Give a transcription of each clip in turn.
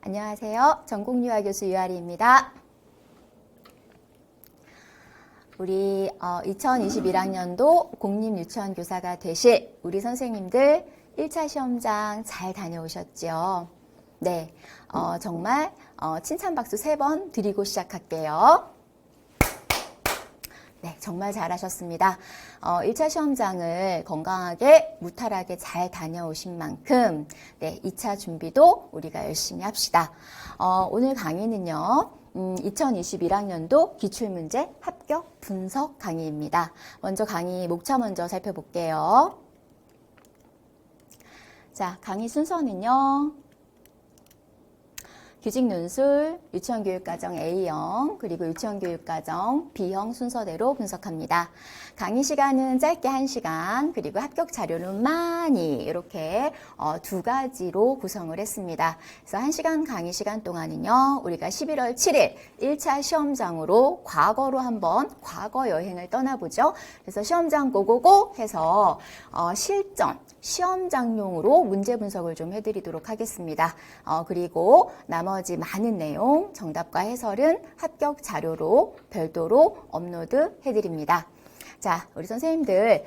안녕하세요. 전국유아 교수 유아리입니다. 우리 2021학년도 공립유치원 교사가 되실 우리 선생님들 1차 시험장 잘 다녀오셨죠? 네, 정말 칭찬 박수 3번 드리고 시작할게요. 네, 정말 잘하셨습니다. 1차 시험장을 건강하게 무탈하게 잘 다녀오신 만큼 네, 2차 준비도 우리가 열심히 합시다. 오늘 강의는요. 2021학년도 기출문제 합격 분석 강의입니다. 먼저 강의 목차 먼저 살펴볼게요. 자, 강의 순서는요. 규직 논술, 유치원 교육과정 A형, 그리고 유치원 교육과정 B형 순서대로 분석합니다. 강의 시간은 짧게 1시간, 그리고 합격 자료는 많이 이렇게 2가지로 구성을 했습니다. 그래서 1시간 강의 시간 동안은요, 우리가 11월 7일 1차 시험장으로 과거로 한번 과거 여행을 떠나보죠. 그래서 시험장 고고고 해서 실전, 시험장용으로 문제 분석을 좀 해드리도록 하겠습니다. 그리고 나머지 많은 내용, 정답과 해설은 합격 자료로 별도로 업로드 해드립니다. 자, 우리 선생님들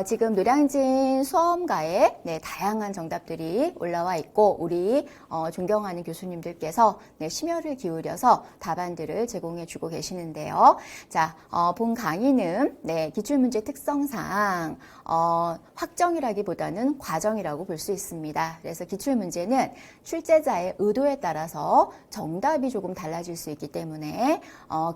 지금 노량진 수험가에 네, 다양한 정답들이 올라와 있고 우리 존경하는 교수님들께서 네, 심혈을 기울여서 답안들을 제공해 주고 계시는데요. 자, 본 강의는 네, 기출문제 특성상 확정이라기보다는 과정이라고 볼 수 있습니다. 그래서 기출문제는 출제자의 의도에 따라서 정답이 조금 달라질 수 있기 때문에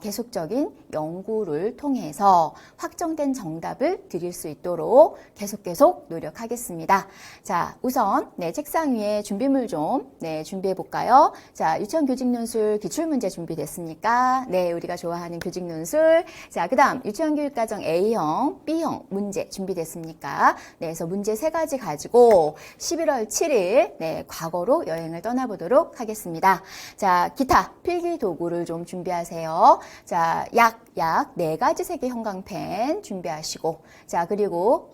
계속적인 연구를 통해서 확정된 정답을 드릴 수 있도록 계속 노력하겠습니다. 자, 우선 네, 책상 위에 준비물 좀 네, 준비해 볼까요? 자, 유치원 교직논술 기출문제 준비됐습니까? 네, 우리가 좋아하는 교직논술. 자, 그 다음 유치원 교육과정 A형, B형 문제 준비됐습니까? 네, 그래서 문제 3가지 가지고 11월 7일 네, 과거로 여행을 떠나보도록 하겠습니다. 자, 기타 필기 도구를 좀 준비하세요. 자, 약 4가지 색의 형광펜 준비하시고, 자, 그리고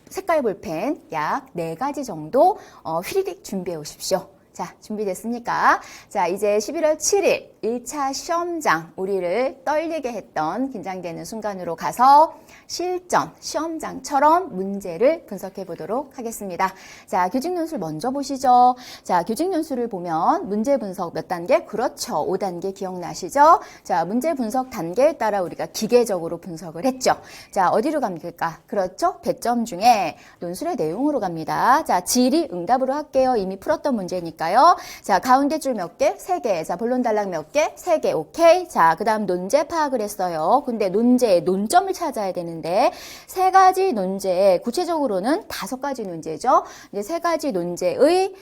색깔 볼펜 약 4가지 정도 휘리릭 준비해 오십시오. 자, 준비됐습니까? 자, 이제 11월 7일 1차 시험장, 우리를 떨리게 했던 긴장되는 순간으로 가서 실전, 시험장처럼 문제를 분석해 보도록 하겠습니다. 자, 규직논술 먼저 보시죠. 자, 규직논술을 보면 문제 분석 몇 단계? 그렇죠. 5단계 기억나시죠? 자, 문제 분석 단계에 따라 우리가 기계적으로 분석을 했죠. 자, 어디로 갑니까? 그렇죠. 배점 중에 논술의 내용으로 갑니다. 자, 질의 응답으로 할게요. 이미 풀었던 문제니까요. 자, 가운데 줄 몇 개? 3개. 자, 본론 단락 몇 개? 3개. 오케이. 자, 그 다음 논제 파악을 했어요. 근데 논제의 논점을 찾아야 되는데 3가지 논제, 구체적으로는 5가지 논제죠. 이제 3가지 논제의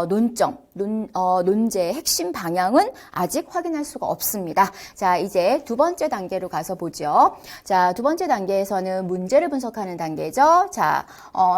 논점, 논제의 핵심 방향은 아직 확인할 수가 없습니다. 자, 이제 2번째 단계로 가서 보죠. 자, 2번째 단계에서는 문제를 분석하는 단계죠. 자,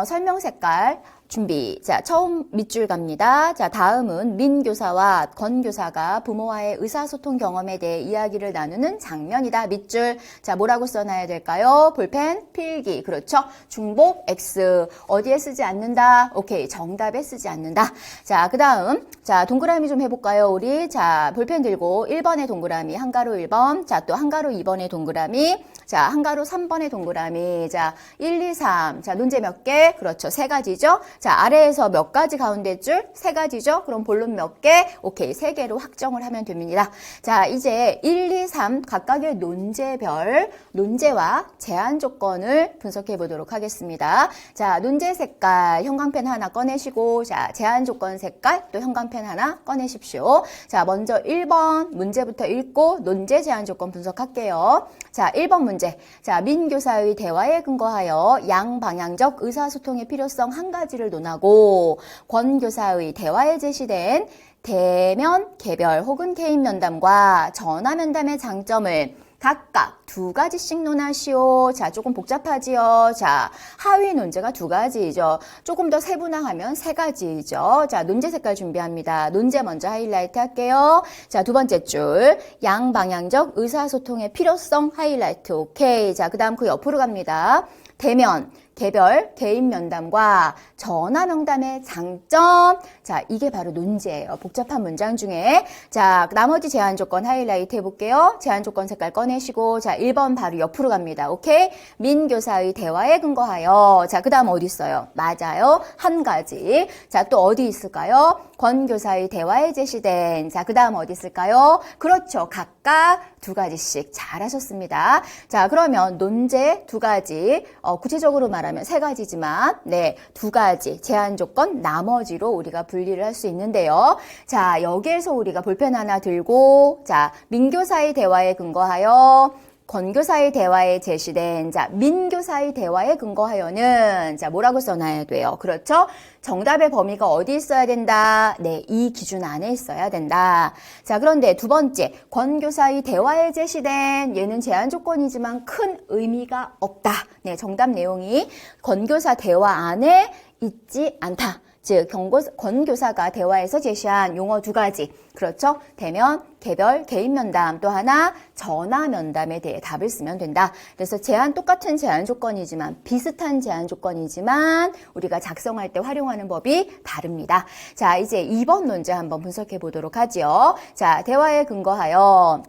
설명 색깔 준비. 자, 처음 밑줄 갑니다. 자, 다음은 민 교사와 권 교사가 부모와의 의사소통 경험에 대해 이야기를 나누는 장면이다. 밑줄. 자, 뭐라고 써놔야 될까요? 볼펜, 필기. 그렇죠. 중복, X. 어디에 쓰지 않는다? 오케이. 정답에 쓰지 않는다. 자, 그 다음. 자, 동그라미 좀 해볼까요? 우리. 자, 볼펜 들고 1번의 동그라미, 한가로 1번. 자, 또 한가로 2번의 동그라미. 자, 한가로 3번의 동그라미. 자, 1, 2, 3. 자, 논제 몇 개? 그렇죠. 3가지죠. 자, 아래에서 몇 가지 가운데 줄? 3가지죠? 그럼 본론 몇 개? 오케이. 3개로 확정을 하면 됩니다. 자, 이제 1, 2, 3 각각의 논제별, 논제와 제한 조건을 분석해 보도록 하겠습니다. 자, 논제 색깔 형광펜 하나 꺼내시고, 자, 제한 조건 색깔 또 형광펜 하나 꺼내십시오. 자, 먼저 1번 문제부터 읽고 논제 제한 조건 분석할게요. 자, 1번 문제. 자, 민 교사의 대화에 근거하여 양방향적 의사소통의 필요성 한 가지를 논하고 권 교사의 대화에 제시된 대면 개별 혹은 개인 면담과 전화 면담의 장점을 각각 2가지씩 논하시오. 자, 조금 복잡하지요. 자, 하위 논제가 2가지죠. 조금 더 세분화하면 3가지죠. 자, 논제 색깔 준비합니다. 논제 먼저 하이라이트 할게요. 자, 2번째 줄. 양방향적 의사소통의 필요성 하이라이트. 오케이. 자, 그 다음 그 옆으로 갑니다. 대면 개별, 개인 면담과 전화 면담의 장점. 자, 이게 바로 논제예요. 복잡한 문장 중에. 자, 나머지 제한 조건 하이라이트 해볼게요. 제한 조건 색깔 꺼내시고, 자, 1번 바로 옆으로 갑니다. 오케이? 민 교사의 대화에 근거하여. 자, 그 다음 어디 있어요? 맞아요. 한 가지. 자, 또 어디 있을까요? 권 교사의 대화에 제시된. 자, 그 다음 어디 있을까요? 그렇죠. 각각 두 가지씩. 잘하셨습니다. 자, 그러면 논제 두 가지. 구체적으로 말하면 세 가지지만, 네, 두 가지. 제한 조건 나머지로 우리가 분리를 할 수 있는데요. 자, 여기에서 우리가 볼펜 하나 들고, 자, 민교사의 대화에 근거하여, 권교사의 대화에 제시된, 자, 민교사의 대화에 근거하여는, 자, 뭐라고 써놔야 돼요? 그렇죠? 정답의 범위가 어디 있어야 된다? 네, 이 기준 안에 있어야 된다. 자, 그런데 두 번째, 권교사의 대화에 제시된, 얘는 제한 조건이지만 큰 의미가 없다. 네, 정답 내용이 권교사 대화 안에 있지 않다. 즉, 권교사가 대화에서 제시한 용어 두 가지. 그렇죠? 대면, 개별, 개인 면담, 또 하나 전화 면담에 대해 답을 쓰면 된다. 그래서 똑같은 제한 조건이지만, 비슷한 제한 조건이지만 우리가 작성할 때 활용하는 법이 다릅니다. 자, 이제 2번 논제 한번 분석해 보도록 하죠. 자, 대화에 근거하여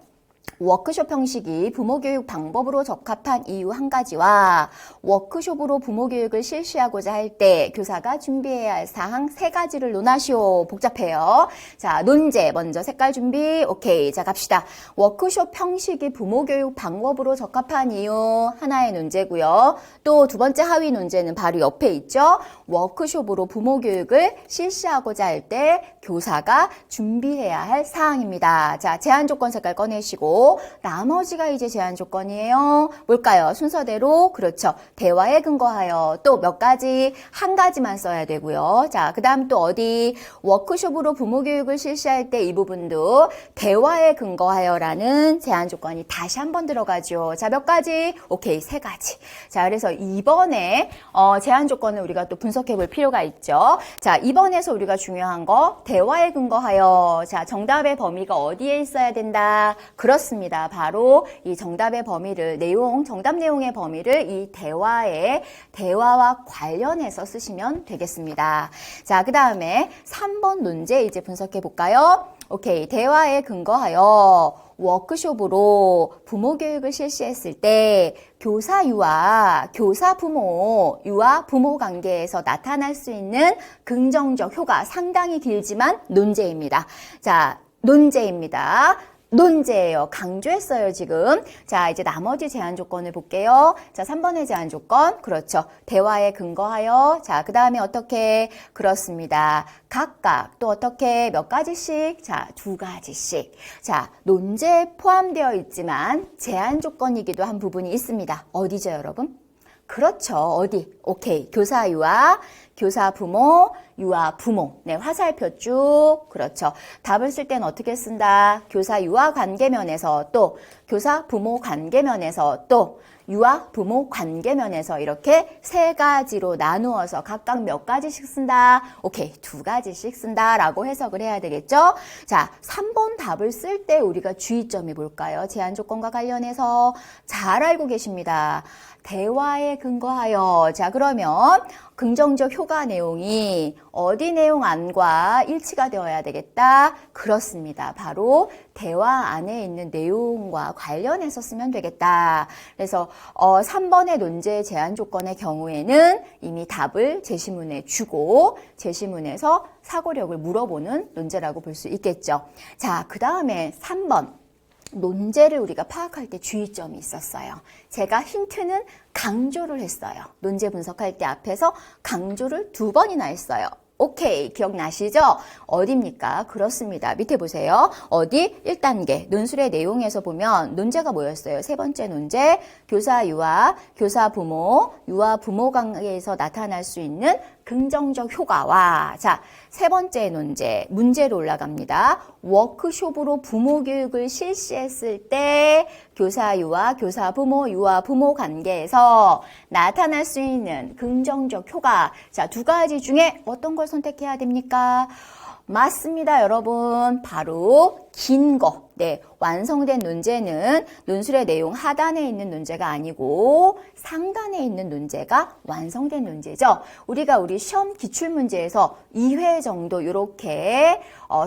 워크숍 형식이 부모교육 방법으로 적합한 이유 한 가지와 워크숍으로 부모교육을 실시하고자 할 때 교사가 준비해야 할 사항 세 가지를 논하시오. 복잡해요. 자, 논제 먼저 색깔 준비. 오케이. 자, 갑시다. 워크숍 형식이 부모교육 방법으로 적합한 이유 하나의 논제고요. 또 두 번째 하위 논제는 바로 옆에 있죠. 워크숍으로 부모교육을 실시하고자 할 때 교사가 준비해야 할 사항입니다. 자, 제한 조건 색깔 꺼내시고 나머지가 이제 제한 조건이에요. 뭘까요? 순서대로 그렇죠. 대화에 근거하여 또 몇 가지? 한 가지만 써야 되고요. 자, 그 다음 또 어디? 워크숍으로 부모교육을 실시할 때 이 부분도 대화에 근거하여라는 제한 조건이 다시 한번 들어가죠. 자, 몇 가지? 오케이, 세 가지. 자, 그래서 이번에 제한 조건을 우리가 또 분석해 볼 필요가 있죠. 자, 이번에서 우리가 중요한 거 대화에 근거하여. 자, 정답의 범위가 어디에 있어야 된다? 그렇습니다. 바로 이 정답의 범위를 정답 내용의 범위를 이 대화와 관련해서 쓰시면 되겠습니다. 자, 그 다음에 3번 논제 이제 분석해 볼까요? 오케이. 대화에 근거하여 워크숍으로 부모 교육을 실시했을 때 교사 유아 부모 관계에서 나타날 수 있는 긍정적 효과 상당히 길지만 논제입니다. 자, 논제예요. 강조했어요, 지금. 자, 이제 나머지 제한 조건을 볼게요. 자, 3번의 제한 조건. 그렇죠. 대화에 근거하여. 자, 그 다음에 어떻게? 그렇습니다. 각각 또 어떻게 몇 가지씩? 자, 두 가지씩. 자, 논제에 포함되어 있지만 제한 조건이기도 한 부분이 있습니다. 어디죠, 여러분? 그렇죠. 어디? 오케이. 교사 유아, 교사 부모, 유아 부모. 네, 화살표 쭉. 그렇죠. 답을 쓸 때는 어떻게 쓴다? 교사 유아 관계면에서 또 교사 부모 관계면에서 또 유아 부모 관계면에서 이렇게 세 가지로 나누어서 각각 몇 가지씩 쓴다? 오케이, 두 가지씩 쓴다라고 해석을 해야 되겠죠? 자, 3번 답을 쓸 때 우리가 주의점이 뭘까요? 제한 조건과 관련해서 잘 알고 계십니다. 대화에 근거하여. 자, 그러면 긍정적 효과 내용이 어디 내용 안과 일치가 되어야 되겠다? 그렇습니다. 바로 대화 안에 있는 내용과 관련해서 쓰면 되겠다. 그래서 3번의 논제 제한 조건의 경우에는 이미 답을 제시문에 주고 제시문에서 사고력을 물어보는 논제라고 볼 수 있겠죠. 자, 그 다음에 3번. 논제를 우리가 파악할 때 주의점이 있었어요. 제가 힌트는 강조를 했어요. 논제 분석할 때 앞에서 강조를 2번이나 했어요. 오케이, 기억나시죠? 어디입니까? 그렇습니다. 밑에 보세요. 어디? 1단계. 논술의 내용에서 보면 논제가 뭐였어요? 세 번째 논제. 교사 유아, 교사 부모, 유아 부모 관계에서 나타날 수 있는 긍정적 효과와 자, 세 번째 논제, 문제로 올라갑니다. 워크숍으로 부모 교육을 실시했을 때 교사 유아, 교사 부모, 유아 부모 관계에서 나타날 수 있는 긍정적 효과. 자, 두 가지 중에 어떤 걸 선택해야 됩니까? 맞습니다, 여러분. 바로 긴 거. 네, 완성된 논제는 논술의 내용 하단에 있는 논제가 아니고 상단에 있는 논제가 완성된 논제죠. 우리 시험 기출문제에서 2회 정도 이렇게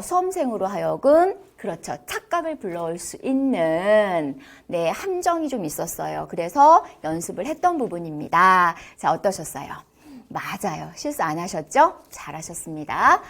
수험생으로 하여금 그렇죠. 착각을 불러올 수 있는 네, 함정이 좀 있었어요. 그래서 연습을 했던 부분입니다. 자, 어떠셨어요? 맞아요. 실수 안 하셨죠? 잘하셨습니다.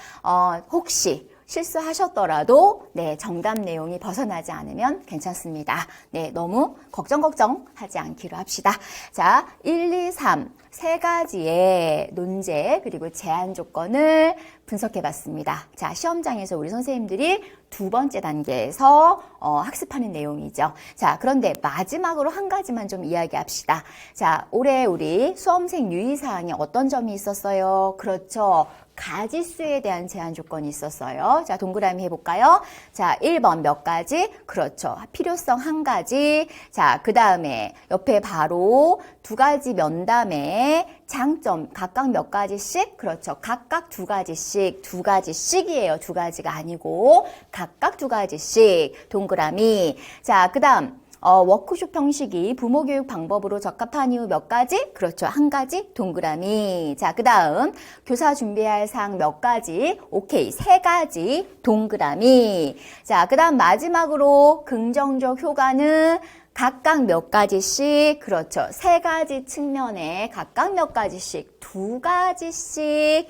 혹시 실수하셨더라도 네, 정답 내용이 벗어나지 않으면 괜찮습니다. 네, 너무 걱정하지 않기로 합시다. 자, 1, 2, 3 세 가지의 논제 그리고 제한 조건을 분석해 봤습니다. 자, 시험장에서 우리 선생님들이 두 번째 단계에서 학습하는 내용이죠. 자, 그런데 마지막으로 한 가지만 좀 이야기합시다. 자, 올해 우리 수험생 유의사항에 어떤 점이 있었어요? 그렇죠. 가지수에 대한 제한 조건이 있었어요. 자, 동그라미 해볼까요? 자, 1번 몇 가지? 그렇죠. 필요성 한 가지. 자, 그 다음에 옆에 바로 두 가지 면담에 장점 각각 몇 가지씩? 그렇죠. 각각 두 가지씩이에요. 두 가지가 아니고 각각 두 가지씩 동그라미. 자, 그 다음 워크숍 형식이 부모 교육 방법으로 적합한 이유 몇 가지? 그렇죠. 한 가지 동그라미. 자, 그 다음 교사 준비할 사항 몇 가지? 오케이. 세 가지 동그라미. 자, 그 다음 마지막으로 긍정적 효과는 각각 몇 가지씩, 그렇죠. 세 가지 측면에 각각 몇 가지씩, 두 가지씩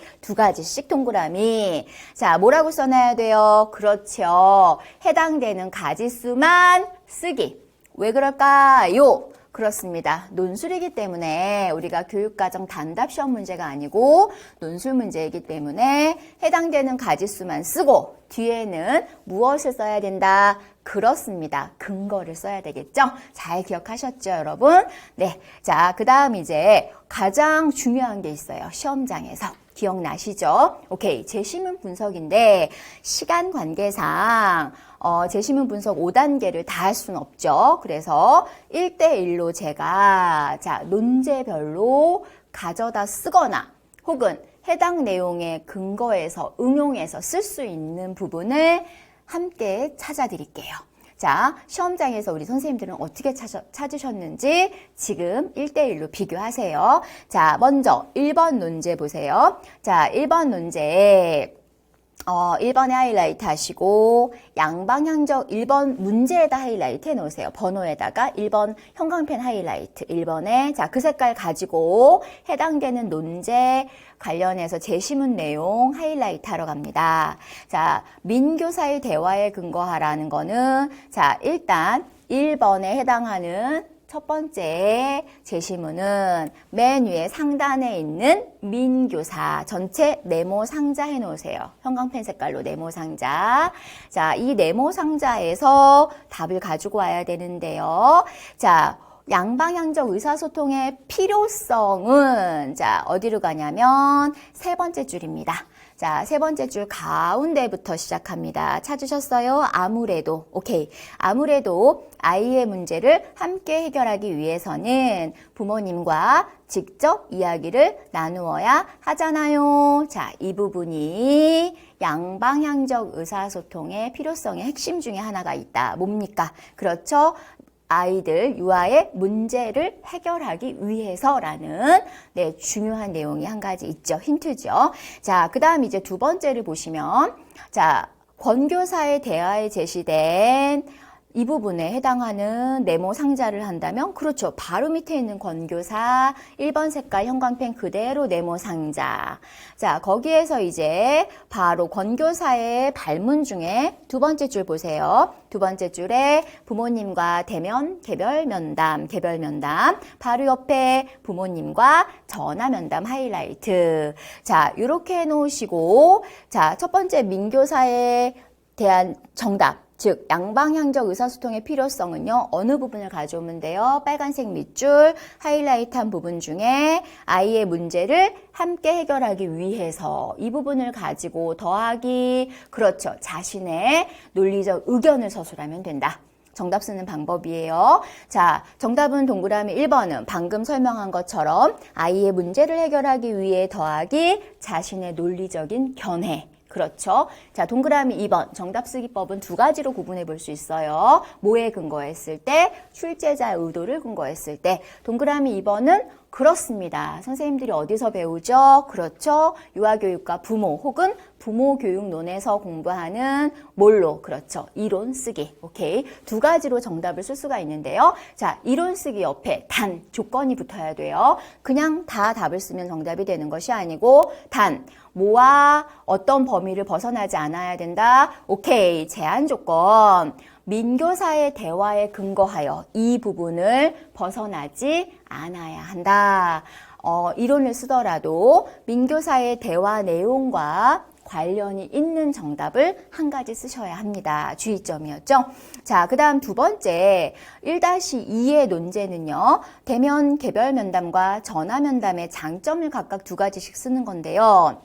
동그라미. 자, 뭐라고 써놔야 돼요? 그렇죠. 해당되는 가지수만 쓰기. 왜 그럴까요? 그렇습니다. 논술이기 때문에 우리가 교육과정 단답 시험 문제가 아니고 논술 문제이기 때문에 해당되는 가지수만 쓰고 뒤에는 무엇을 써야 된다? 그렇습니다. 근거를 써야 되겠죠? 잘 기억하셨죠, 여러분? 네. 자, 그 다음 이제 가장 중요한 게 있어요. 시험장에서. 기억나시죠? 오케이. 제시문 분석인데 시간 관계상 제시문 분석 5단계를 다 할 수는 없죠. 그래서 1대1로 제가 자, 논제별로 가져다 쓰거나 혹은 해당 내용의 근거에서 응용해서 쓸 수 있는 부분을 함께 찾아드릴게요. 자, 시험장에서 우리 선생님들은 어떻게 찾으셨는지 지금 1대1로 비교하세요. 자, 먼저 1번 논제 보세요. 자, 1번 논제 1번에 하이라이트 하시고 양방향적 1번 문제에다 하이라이트 해놓으세요. 번호에다가 1번 형광펜 하이라이트 1번에 자, 그 색깔 가지고 해당되는 논제 관련해서 제시문 내용 하이라이트 하러 갑니다. 자, 민교사의 대화에 근거하라는 거는 자, 일단 1번에 해당하는 첫 번째 제시문은 맨 위에 상단에 있는 민교사 전체 네모 상자 해놓으세요. 형광펜 색깔로 네모 상자. 자, 이 네모 상자에서 답을 가지고 와야 되는데요. 자, 양방향적 의사소통의 필요성은 자, 어디로 가냐면 세 번째 줄입니다. 자, 세 번째 줄 가운데부터 시작합니다. 찾으셨어요? 아무래도. 오케이. 아무래도 아이의 문제를 함께 해결하기 위해서는 부모님과 직접 이야기를 나누어야 하잖아요. 자, 이 부분이 양방향적 의사소통의 필요성의 핵심 중에 하나가 있다. 뭡니까? 그렇죠? 아이들 유아의 문제를 해결하기 위해서라는 네, 중요한 내용이 한 가지 있죠. 힌트죠. 자, 그 다음 이제 두 번째를 보시면 자, 권교사의 대화에 제시된 이 부분에 해당하는 네모 상자를 한다면 그렇죠. 바로 밑에 있는 권교사 1번 색깔 형광펜 그대로 네모 상자. 자, 거기에서 이제 바로 권교사의 발문 중에 두 번째 줄 보세요. 두 번째 줄에 부모님과 대면 개별 면담 바로 옆에 부모님과 전화 면담 하이라이트. 자, 이렇게 해 놓으시고 자, 첫 번째 민교사에 대한 정답 즉 양방향적 의사소통의 필요성은요. 어느 부분을 가져오면 돼요? 빨간색 밑줄 하이라이트한 부분 중에 아이의 문제를 함께 해결하기 위해서 이 부분을 가지고 더하기 그렇죠. 자신의 논리적 의견을 서술하면 된다. 정답 쓰는 방법이에요. 자, 정답은 동그라미 1번은 방금 설명한 것처럼 아이의 문제를 해결하기 위해 더하기 자신의 논리적인 견해 그렇죠. 자, 동그라미 2번 정답 쓰기법은 두 가지로 구분해 볼 수 있어요. 뭐에 근거했을 때? 출제자의 의도를 근거했을 때. 동그라미 2번은 그렇습니다. 선생님들이 어디서 배우죠? 그렇죠. 유아교육과 부모 혹은 부모교육론에서 공부하는 뭘로? 그렇죠. 이론 쓰기. 오케이. 두 가지로 정답을 쓸 수가 있는데요. 자, 이론 쓰기 옆에 단, 조건이 붙어야 돼요. 그냥 다 답을 쓰면 정답이 되는 것이 아니고 단, 뭐와 어떤 범위를 벗어나지 않아야 된다. 오케이. 제한 조건. 민교사의 대화에 근거하여 이 부분을 벗어나지 않아야 한다. 이론을 쓰더라도 민교사의 대화 내용과 관련이 있는 정답을 한 가지 쓰셔야 합니다. 주의점이었죠. 자, 그 다음 두 번째 1-2의 논제는요. 대면 개별 면담과 전화 면담의 장점을 각각 두 가지씩 쓰는 건데요.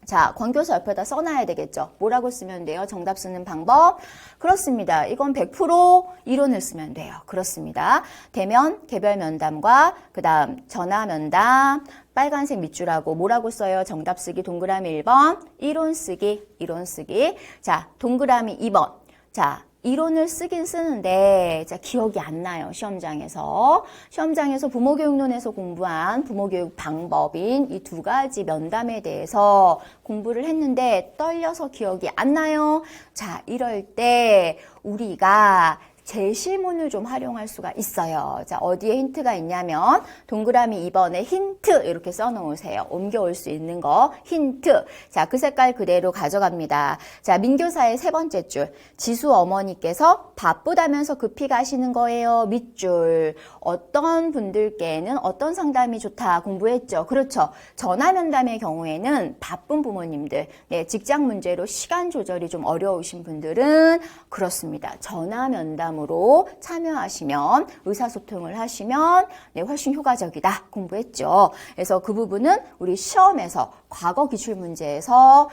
자, 권교사 옆에다 써놔야 되겠죠. 뭐라고 쓰면 돼요? 정답 쓰는 방법. 그렇습니다. 이건 100% 이론을 쓰면 돼요. 그렇습니다. 대면 개별 면담과 그 다음 전화 면담, 빨간색 밑줄하고 뭐라고 써요? 정답 쓰기 동그라미 1번, 이론 쓰기, 이론 쓰기. 자, 동그라미 2번. 자, 이론을 쓰긴 쓰는데 기억이 안 나요. 시험장에서 부모교육론에서 공부한 부모교육 방법인 이 두 가지 면담에 대해서 공부를 했는데 떨려서 기억이 안 나요. 자, 이럴 때 우리가 제시문을 좀 활용할 수가 있어요. 자, 어디에 힌트가 있냐면 동그라미 2번에 힌트 이렇게 써놓으세요. 옮겨올 수 있는 거 힌트. 자, 그 색깔 그대로 가져갑니다. 자, 민교사의 세 번째 줄. 지수 어머니께서 바쁘다면서 급히 가시는 거예요. 밑줄. 어떤 분들께는 어떤 상담이 좋다 공부했죠. 그렇죠. 전화 면담의 경우에는 바쁜 부모님들, 직장 문제로 시간 조절이 좀 어려우신 분들은 그렇습니다. 전화 면담 으로 참여하시면 의사소통을 하시면 훨씬 효과적이다 공부했죠. 그래서 그 부분은 우리 시험에서 과거 기출문제에서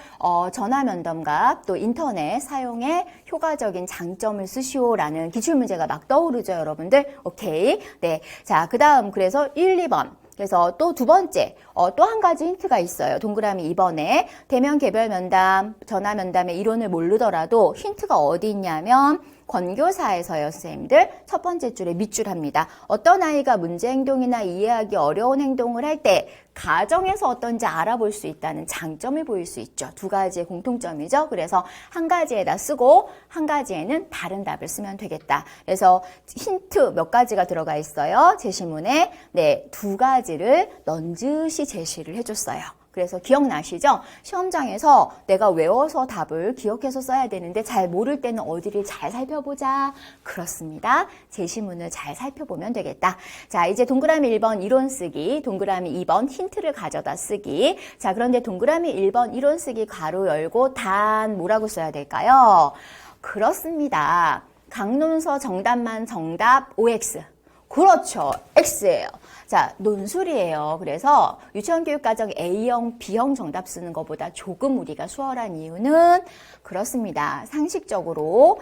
전화 면담과 또 인터넷 사용에 효과적인 장점을 쓰시오라는 기출문제가 막 떠오르죠, 여러분들. 오케이. 네. 자, 그 다음 그래서 1, 2번. 그래서 또 두 번째, 또 한 가지 힌트가 있어요. 동그라미 2번에 대면 개별 면담, 전화 면담의 이론을 모르더라도 힌트가 어디 있냐면 권교사에서요, 선생님들. 첫 번째 줄에 밑줄 합니다. 어떤 아이가 문제 행동이나 이해하기 어려운 행동을 할 때 가정에서 어떤지 알아볼 수 있다는 장점을 보일 수 있죠. 두 가지의 공통점이죠. 그래서 한 가지에다 쓰고 한 가지에는 다른 답을 쓰면 되겠다. 그래서 힌트 몇 가지가 들어가 있어요. 제시문에. 네, 두 가지를 넌지시 제시를 해줬어요. 그래서 기억나시죠? 시험장에서 내가 외워서 답을 기억해서 써야 되는데 잘 모를 때는 어디를 잘 살펴보자. 그렇습니다. 제시문을 잘 살펴보면 되겠다. 자, 이제 동그라미 1번 이론 쓰기, 동그라미 2번 힌트를 가져다 쓰기. 자, 그런데 동그라미 1번 이론 쓰기 가로 열고 단 뭐라고 써야 될까요? 그렇습니다. 강론서 정답만 정답 OX. 그렇죠. X예요. 자, 논술이에요. 그래서 유치원 교육과정 A형, B형 정답 쓰는 것보다 조금 우리가 수월한 이유는 그렇습니다. 상식적으로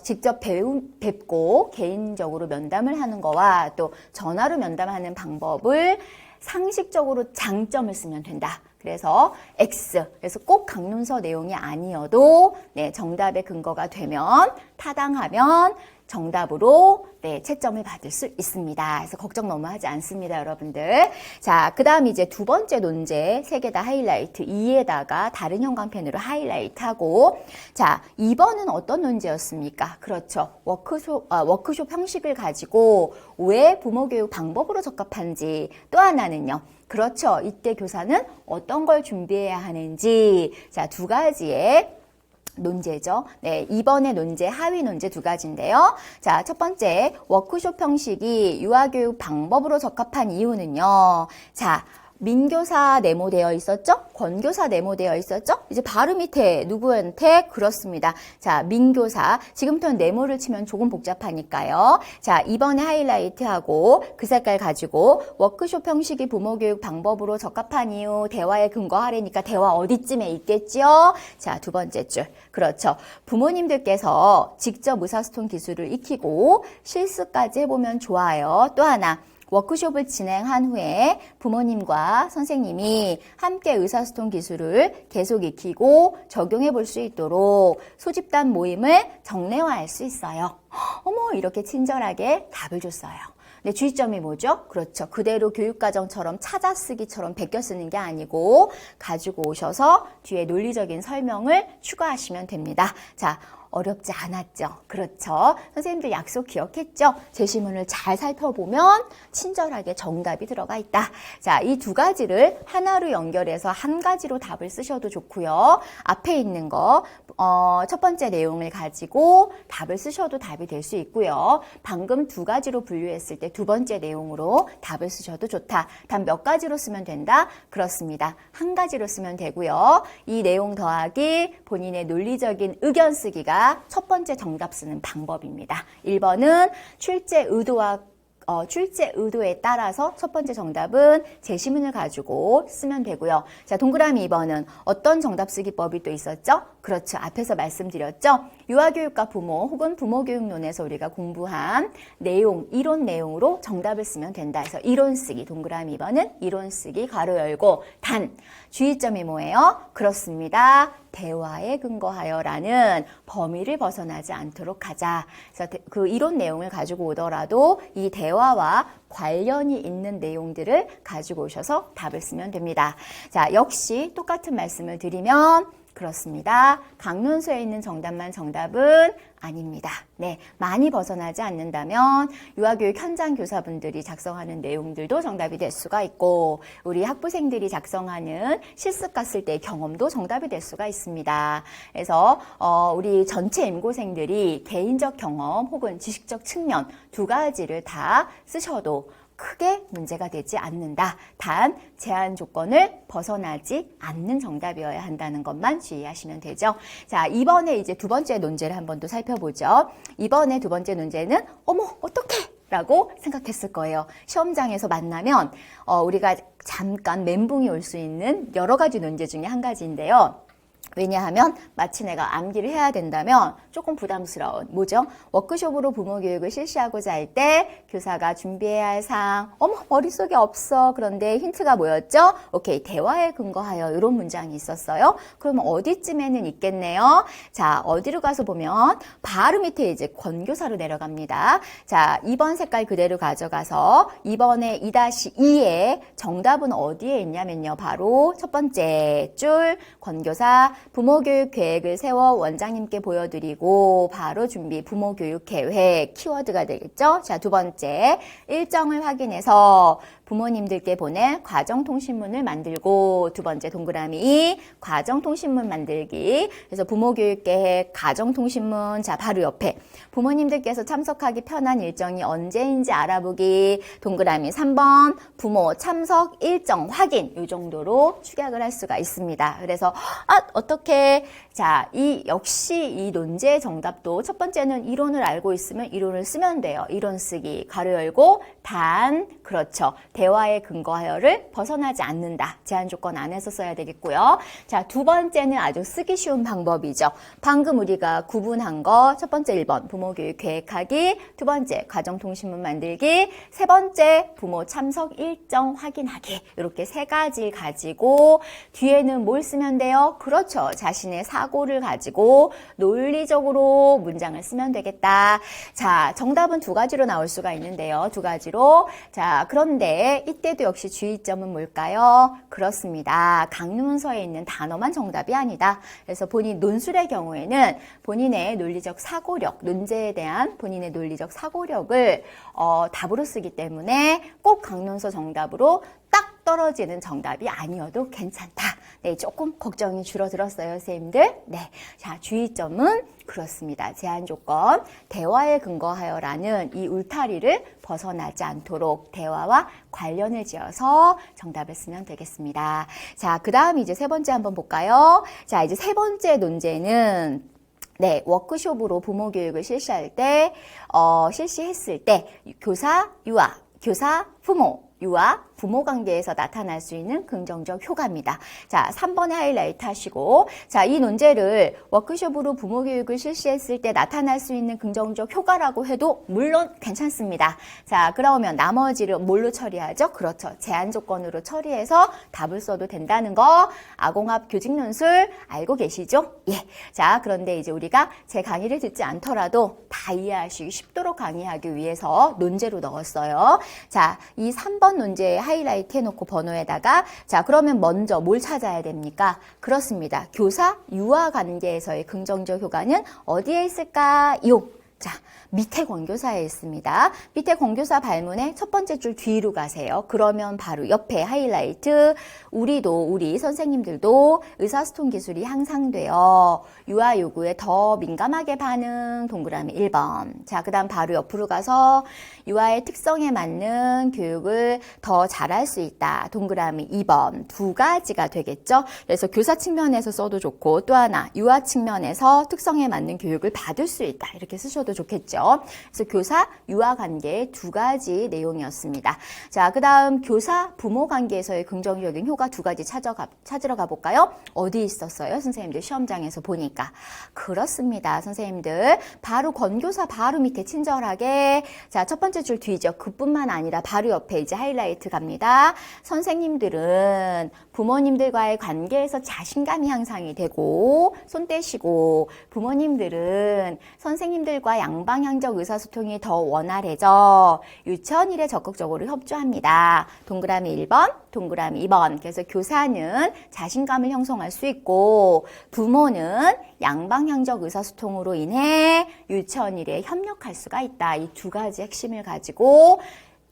직접 뵙고 개인적으로 면담을 하는 거와 또 전화로 면담하는 방법을 상식적으로 장점을 쓰면 된다. 그래서 X, 그래서 꼭 강론서 내용이 아니어도 정답의 근거가 되면 타당하면 정답으로 채점을 받을 수 있습니다. 그래서 걱정 너무 하지 않습니다, 여러분들. 자, 그 다음 이제 두 번째 논제 세 개 다 하이라이트, 2에다가 다른 형광펜으로 하이라이트하고, 자, 2번은 어떤 논제였습니까? 그렇죠. 워크숍 형식을 가지고 왜 부모교육 방법으로 적합한지, 또 하나는요. 그렇죠. 이때 교사는 어떤 걸 준비해야 하는지, 자, 두 가지의 논제죠. 네, 2번의 논제, 하위 논제 두 가지인데요. 자, 첫 번째, 워크숍 형식이 유아교육 방법으로 적합한 이유는요. 자, 민교사 네모되어 있었죠? 권교사 네모되어 있었죠? 이제 바로 밑에 누구한테? 그렇습니다. 자, 민교사. 지금부터는 네모를 치면 조금 복잡하니까요. 자, 이번에 하이라이트하고 그 색깔 가지고 워크숍 형식이 부모교육 방법으로 적합한 이유 대화에 근거하려니까 대화 어디쯤에 있겠죠? 자, 두 번째 줄. 그렇죠. 부모님들께서 직접 의사소통 기술을 익히고 실습까지 해보면 좋아요. 또 하나. 워크숍을 진행한 후에 부모님과 선생님이 함께 의사소통 기술을 계속 익히고 적용해 볼 수 있도록 소집단 모임을 정례화할 수 있어요. 어머, 이렇게 친절하게 답을 줬어요. 근데 주의점이 뭐죠? 그렇죠. 그대로 교육과정처럼 찾아쓰기처럼 베껴 쓰는 게 아니고 가지고 오셔서 뒤에 논리적인 설명을 추가하시면 됩니다. 자, 어렵지 않았죠? 그렇죠. 선생님들 약속 기억했죠? 제시문을 잘 살펴보면 친절하게 정답이 들어가 있다. 자, 이 두 가지를 하나로 연결해서 한 가지로 답을 쓰셔도 좋고요. 앞에 있는 거, 첫 번째 내용을 가지고 답을 쓰셔도 답이 될 수 있고요. 방금 두 가지로 분류했을 때 두 번째 내용으로 답을 쓰셔도 좋다. 단 몇 가지로 쓰면 된다? 그렇습니다. 한 가지로 쓰면 되고요. 이 내용 더하기 본인의 논리적인 의견 쓰기가 첫 번째 정답 쓰는 방법입니다. 1번은 출제 의도에 따라서 첫 번째 정답은 제시문을 가지고 쓰면 되고요. 자, 동그라미 2번은 어떤 정답 쓰기법이 또 있었죠? 그렇죠. 앞에서 말씀드렸죠? 유아교육과 부모 혹은 부모교육론에서 우리가 공부한 내용, 이론 내용으로 정답을 쓰면 된다 해서 이론 쓰기, 동그라미 2번은 이론 쓰기, 가로 열고 단, 주의점이 뭐예요? 그렇습니다. 대화에 근거하여라는 범위를 벗어나지 않도록 하자. 그래서 그 이론 내용을 가지고 오더라도 이 대화와 관련이 있는 내용들을 가지고 오셔서 답을 쓰면 됩니다. 자, 역시 똑같은 말씀을 드리면 그렇습니다. 강론서에 있는 정답만 정답은 아닙니다. 네, 많이 벗어나지 않는다면 유아교육 현장 교사분들이 작성하는 내용들도 정답이 될 수가 있고 우리 학부생들이 작성하는 실습 갔을 때의 경험도 정답이 될 수가 있습니다. 그래서 우리 전체 임고생들이 개인적 경험 혹은 지식적 측면 두 가지를 다 쓰셔도 크게 문제가 되지 않는다. 단 제한 조건을 벗어나지 않는 정답이어야 한다는 것만 주의하시면 되죠. 자, 이번에 이제 두 번째 논제를 한 번 더 살펴보죠. 이번에 두 번째 논제는 어머 어떡해 라고 생각했을 거예요. 시험장에서 만나면 우리가 잠깐 멘붕이 올 수 있는 여러 가지 논제 중에 한 가지인데요. 왜냐하면 마치 내가 암기를 해야 된다면 조금 부담스러운 뭐죠? 워크숍으로 부모 교육을 실시하고자 할 때 교사가 준비해야 할 사항 어머 머릿속에 없어. 그런데 힌트가 뭐였죠? 오케이, 대화에 근거하여 이런 문장이 있었어요. 그러면 어디쯤에는 있겠네요. 자, 어디로 가서 보면 바로 밑에 이제 권교사로 내려갑니다. 자, 2번 색깔 그대로 가져가서 2번에 2-2에 정답은 어디에 있냐면요. 바로 첫 번째 줄 권교사 부모교육 계획을 세워 원장님께 보여드리고 바로 준비 부모교육 계획 키워드가 되겠죠. 자, 두 번째 일정을 확인해서 부모님들께 보낼 과정통신문을 만들고 두 번째 동그라미 2 과정통신문 만들기. 그래서 부모교육계획 가정통신문 자 바로 옆에 부모님들께서 참석하기 편한 일정이 언제인지 알아보기. 동그라미 3번 부모 참석 일정 확인. 이 정도로 축약을 할 수가 있습니다. 그래서 어떻게 자, 역시 이 논제의 정답도 첫 번째는 이론을 알고 있으면 이론을 쓰면 돼요. 이론 쓰기 가로 열고 단 그렇죠. 대화에 근거하여를 벗어나지 않는다. 제한 조건 안에서 써야 되겠고요. 자, 두 번째는 아주 쓰기 쉬운 방법이죠. 방금 우리가 구분한 거 첫 번째 1번 부모교육 계획하기, 두 번째 가정통신문 만들기, 세 번째 부모 참석 일정 확인하기. 이렇게 세 가지를 가지고 뒤에는 뭘 쓰면 돼요? 그렇죠. 자신의 사고를 가지고 논리적으로 문장을 쓰면 되겠다. 자, 정답은 두 가지로 나올 수가 있는데요. 두 가지로. 자, 그런데 이때도 역시 주의점은 뭘까요? 그렇습니다. 강론서에 있는 단어만 정답이 아니다. 그래서 본인 논술의 경우에는 본인의 논리적 사고력, 논제에 대한 본인의 논리적 사고력을 답으로 쓰기 때문에 꼭 강론서 정답으로 딱 떨어지는 정답이 아니어도 괜찮다. 네, 조금 걱정이 줄어들었어요, 선생님들. 네, 자, 주의점은 그렇습니다. 제한 조건, 대화에 근거하여라는 이 울타리를 벗어나지 않도록 대화와 관련을 지어서 정답을 쓰면 되겠습니다. 자, 그 다음 이제 세 번째 한번 볼까요? 자, 이제 세 번째 논제는 네, 워크숍으로 부모 교육을 실시했을 때 교사, 유아, 교사, 부모 유아 부모 관계에서 나타날 수 있는 긍정적 효과입니다. 자, 3번에 하이라이트 하시고, 자, 이 논제를 워크숍으로 부모 교육을 실시했을 때 나타날 수 있는 긍정적 효과라고 해도 물론 괜찮습니다. 자, 그러면 나머지를 뭘로 처리하죠? 그렇죠. 제한 조건으로 처리해서 답을 써도 된다는 거 아공합 교직 논술 알고 계시죠? 예. 자, 그런데 이제 우리가 제 강의를 듣지 않더라도 다 이해하시기 쉽도록 강의하기 위해서 논제로 넣었어요. 자, 이 3번 논제 하이라이트 해놓고 번호에다가 자, 그러면 먼저 뭘 찾아야 됩니까? 그렇습니다. 교사 유아 관계에서의 긍정적 효과는 어디에 있을까요? 자, 밑에 권교사에 있습니다. 밑에 권교사 발문의 첫 번째 줄 뒤로 가세요. 그러면 바로 옆에 하이라이트 우리 선생님들도 의사소통 기술이 향상되어 유아 요구에 더 민감하게 반응 동그라미 1번. 자, 그 다음 바로 옆으로 가서 유아의 특성에 맞는 교육을 더 잘할 수 있다. 동그라미 2번. 두 가지가 되겠죠. 그래서 교사 측면에서 써도 좋고 또 하나 유아 측면에서 특성에 맞는 교육을 받을 수 있다. 이렇게 쓰셔도 좋겠죠. 그래서 교사 유아 관계의 두 가지 내용이었습니다. 자, 그 다음 교사 부모 관계에서의 긍정적인 효과 두 가지 찾으러 가볼까요? 어디 있었어요? 선생님들 시험장에서 보니까. 그렇습니다. 선생님들. 바로 권교사 바로 밑에 친절하게. 자, 첫 번째 줄 뒤죠. 그뿐만 아니라 바로 옆에 이제 하이라이트 갑니다. 선생님들은 부모님들과의 관계에서 자신감이 향상이 되고 손 떼시고 부모님들은 선생님들과 양방향적 의사소통이 더 원활해져 유치원 일에 적극적으로 협조합니다. 동그라미 1번, 동그라미 2번. 그래서 교사는 자신감을 형성할 수 있고 부모는 양방향적 의사소통으로 인해 유치원 일에 협력할 수가 있다. 이 두 가지 핵심을 가지고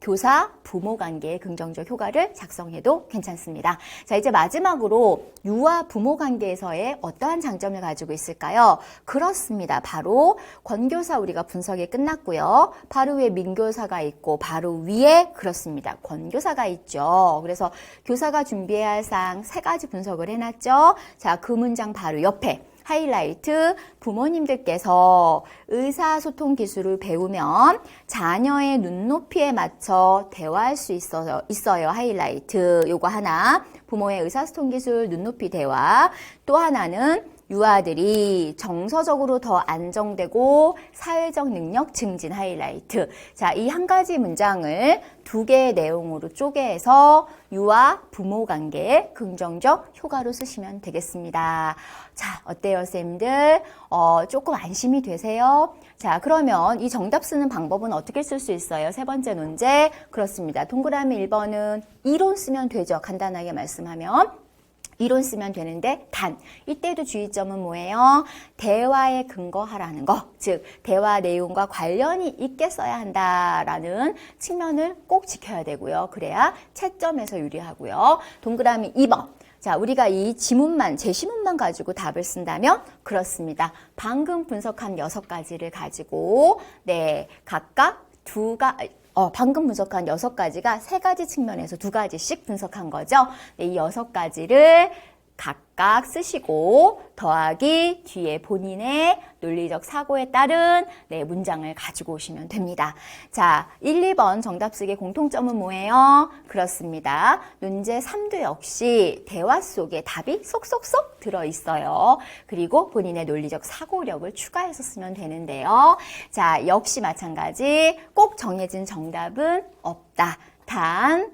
교사, 부모 관계의 긍정적 효과를 작성해도 괜찮습니다. 자, 이제 마지막으로 유아 부모 관계에서의 어떠한 장점을 가지고 있을까요? 그렇습니다. 바로 권교사 우리가 분석이 끝났고요. 바로 위에 민교사가 있고 바로 위에 그렇습니다. 권교사가 있죠. 그래서 교사가 준비해야 할 사항 세 가지 분석을 해놨죠. 자, 그 문장 바로 옆에 하이라이트 부모님들께서 의사소통 기술을 배우면 자녀의 눈높이에 맞춰 대화할 수 있어요. 하이라이트 요거 하나 부모의 의사소통 기술 눈높이 대화 또 하나는 유아들이 정서적으로 더 안정되고 사회적 능력 증진 하이라이트. 자, 이 한 가지 문장을 두 개의 내용으로 쪼개서 유아 부모 관계의 긍정적 효과로 쓰시면 되겠습니다. 자, 어때요, 쌤들? 조금 안심이 되세요? 자, 그러면 이 정답 쓰는 방법은 어떻게 쓸 수 있어요? 세 번째 논제. 그렇습니다. 동그라미 1번은 이론 쓰면 되죠. 간단하게 말씀하면. 이론 쓰면 되는데 단 이때도 주의점은 뭐예요? 대화에 근거하라는 거, 즉 대화 내용과 관련이 있게 써야 한다라는 측면을 꼭 지켜야 되고요. 그래야 채점에서 유리하고요. 동그라미 2번. 자, 우리가 이 지문만, 제시문만 가지고 답을 쓴다면 그렇습니다. 방금 분석한 6가지를 가지고 각각 방금 분석한 6가지가 3가지 측면에서 2가지씩 분석한 거죠. 이 6가지를 각각 쓰시고 더하기 뒤에 본인의 논리적 사고에 따른 문장을 가지고 오시면 됩니다. 자, 1, 2번 정답 쓰기의 공통점은 뭐예요? 그렇습니다. 문제 3도 역시 대화 속에 답이 쏙쏙쏙 들어있어요. 그리고 본인의 논리적 사고력을 추가해서 쓰면 되는데요. 자, 역시 마찬가지 꼭 정해진 정답은 없다. 단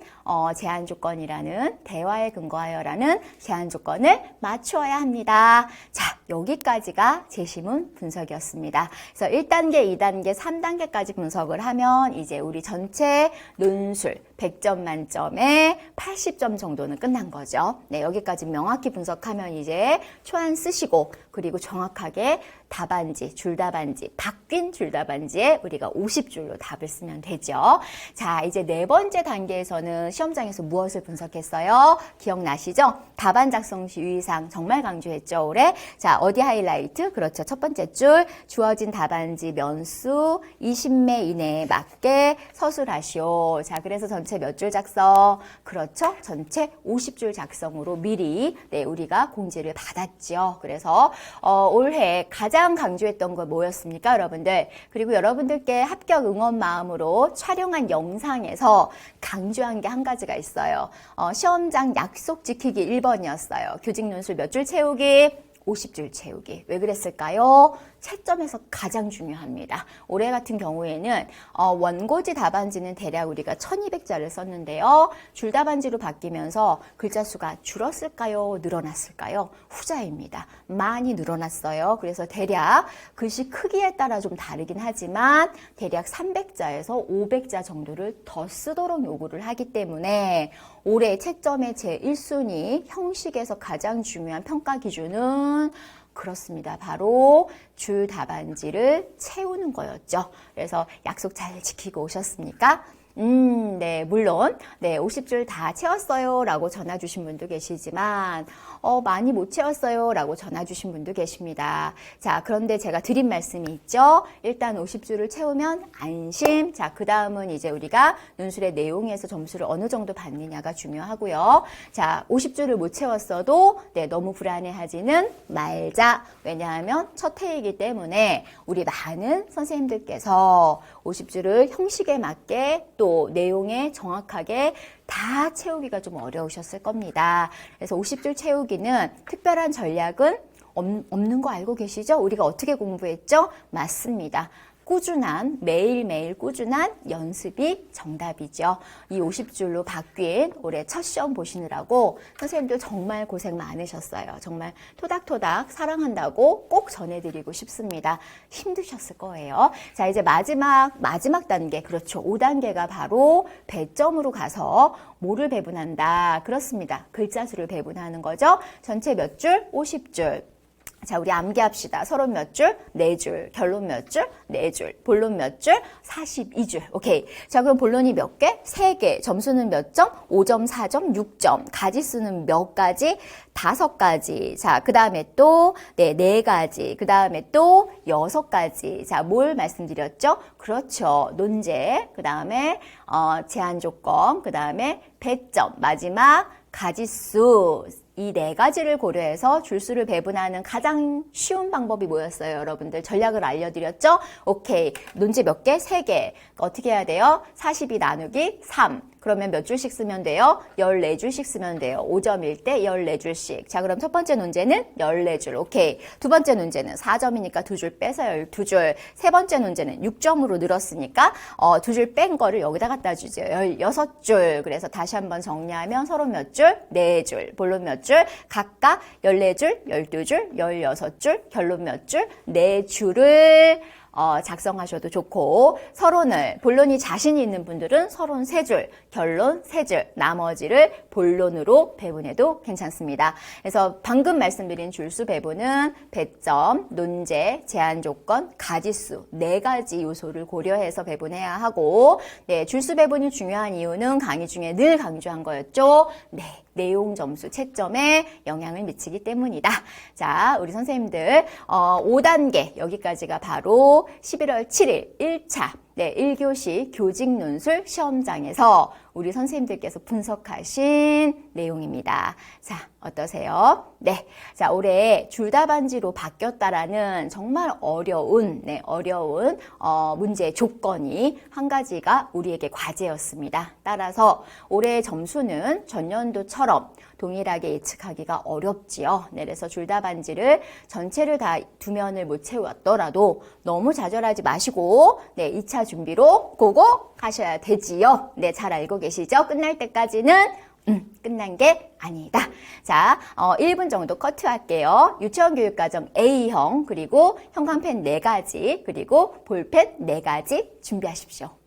제한 조건이라는 대화에 근거하여라는 제한 조건을 맞추어야 합니다. 자, 여기까지가 제시문 분석이었습니다. 그래서 1단계, 2단계, 3단계까지 분석을 하면 이제 우리 전체 논술 100점 만점에 80점 정도는 끝난 거죠. 네, 여기까지 명확히 분석하면 이제 초안 쓰시고 그리고 정확하게 답안지, 줄답안지, 바뀐 줄답안지에 우리가 50줄로 답을 쓰면 되죠. 자, 이제 네 번째 단계에서는 시험장에서 무엇을 분석했어요? 기억나시죠? 답안 작성 시 유의사항 정말 강조했죠, 올해. 자, 어디 하이라이트? 그렇죠. 첫 번째 줄, 주어진 답안지 면수 20매 이내에 맞게 서술하시오. 자, 그래서 전체 몇 줄 작성? 그렇죠. 전체 50줄 작성으로 미리 우리가 공지를 받았죠. 그래서 올해 가장 강조했던 거 뭐였습니까, 여러분들? 그리고 여러분들께 합격 응원 마음으로 촬영한 영상에서 강조한 게 한 가지가 있어요. 시험장 약속 지키기 1번이었어요. 교직 논술 몇 줄 채우기? 50줄 채우기. 왜 그랬을까요? 채점에서 가장 중요합니다. 올해 같은 경우에는 원고지 답안지는 대략 우리가 1200자를 썼는데요. 줄 답안지로 바뀌면서 글자 수가 줄었을까요? 늘어났을까요? 후자입니다. 많이 늘어났어요. 그래서 대략 글씨 크기에 따라 좀 다르긴 하지만 대략 300자에서 500자 정도를 더 쓰도록 요구를 하기 때문에 올해 채점의 제1순위 형식에서 가장 중요한 평가 기준은 그렇습니다. 바로 줄 답안지를 채우는 거였죠. 그래서 약속 잘 지키고 오셨습니까? 네, 물론, 50줄 다 채웠어요 라고 전화 주신 분도 계시지만, 많이 못 채웠어요 라고 전화 주신 분도 계십니다. 자, 그런데 제가 드린 말씀이 있죠. 일단 50줄을 채우면 안심. 자, 그 다음은 이제 우리가 논술의 내용에서 점수를 어느 정도 받느냐가 중요하고요. 자, 50줄을 못 채웠어도, 너무 불안해하지는 말자. 왜냐하면 첫 해이기 때문에 우리 많은 선생님들께서 50줄을 형식에 맞게 또 내용에 정확하게 다 채우기가 좀 어려우셨을 겁니다. 그래서 50줄 채우기는 특별한 전략은 없는 거 알고 계시죠? 우리가 어떻게 공부했죠? 맞습니다. 꾸준한, 매일매일 꾸준한 연습이 정답이죠. 이 50줄로 바뀐 올해 첫 시험 보시느라고 선생님들 정말 고생 많으셨어요. 정말 토닥토닥 사랑한다고 꼭 전해드리고 싶습니다. 힘드셨을 거예요. 자, 이제 마지막 단계, 그렇죠. 5단계가 바로 배점으로 가서 뭐를 배분한다. 그렇습니다. 글자 수를 배분하는 거죠. 전체 몇 줄? 50줄. 자, 우리 암기합시다. 서론 몇 줄? 4줄. 결론 몇 줄? 4줄. 본론 몇 줄? 42줄. 오케이. 자, 그럼 본론이 몇 개? 3개. 점수는 몇 점? 5점, 4점, 6점. 가지수는 몇 가지? 5가지. 자, 그 다음에 또, 4가지. 그 다음에 또 6가지. 자, 뭘 말씀드렸죠? 그렇죠. 논제. 그 다음에, 제한 조건. 그 다음에 배점. 마지막, 가지수. 이 4가지를 고려해서 줄수를 배분하는 가장 쉬운 방법이 뭐였어요, 여러분들? 전략을 알려드렸죠? 오케이. 논제 몇 개? 3개. 어떻게 해야 돼요? 42 나누기 3. 그러면 몇 줄씩 쓰면 돼요? 14줄씩 쓰면 돼요. 5점일 때 14줄씩. 자, 그럼 첫 번째 논제는 14줄. 오케이. 두 번째 논제는 4점이니까 2줄 빼서 12줄. 세 번째 논제는 6점으로 늘었으니까 2줄 뺀 거를 여기다 갖다 주죠. 16줄. 그래서 다시 한번 정리하면 서론 몇 줄? 4줄. 본론 몇 줄? 각각 14줄, 12줄, 16줄. 결론 몇 줄? 4줄을 작성하셔도 좋고, 서론을 본론이 자신이 있는 분들은 서론 3줄, 결론 3줄, 나머지를 본론으로 배분해도 괜찮습니다. 그래서 방금 말씀드린 줄수 배분은 배점, 논제, 제한 조건, 가지수 4가지 요소를 고려해서 배분해야 하고, 줄수 배분이 중요한 이유는 강의 중에 늘 강조한 거였죠. 내용 점수 채점에 영향을 미치기 때문이다. 자, 우리 선생님들 5단계 여기까지가 바로 11월 7일 1차 1교시 교직 논술 시험장에서 우리 선생님들께서 분석하신 내용입니다. 자, 어떠세요? 자, 올해 줄답안지로 바뀌었다라는 정말 어려운 문제 조건이 한 가지가 우리에게 과제였습니다. 따라서 올해의 점수는 전년도처럼 동일하게 예측하기가 어렵지요. 그래서 줄답안지를 전체를 다 두 면을 못 채웠더라도 너무 좌절하지 마시고 2차 준비로 고고 하셔야 되지요. 잘 알고 계시죠? 끝날 때까지는 끝난 게 아니다. 자, 1분 정도 커트할게요. 유치원 교육과정 A형, 그리고 형광펜 4가지, 그리고 볼펜 4가지 준비하십시오.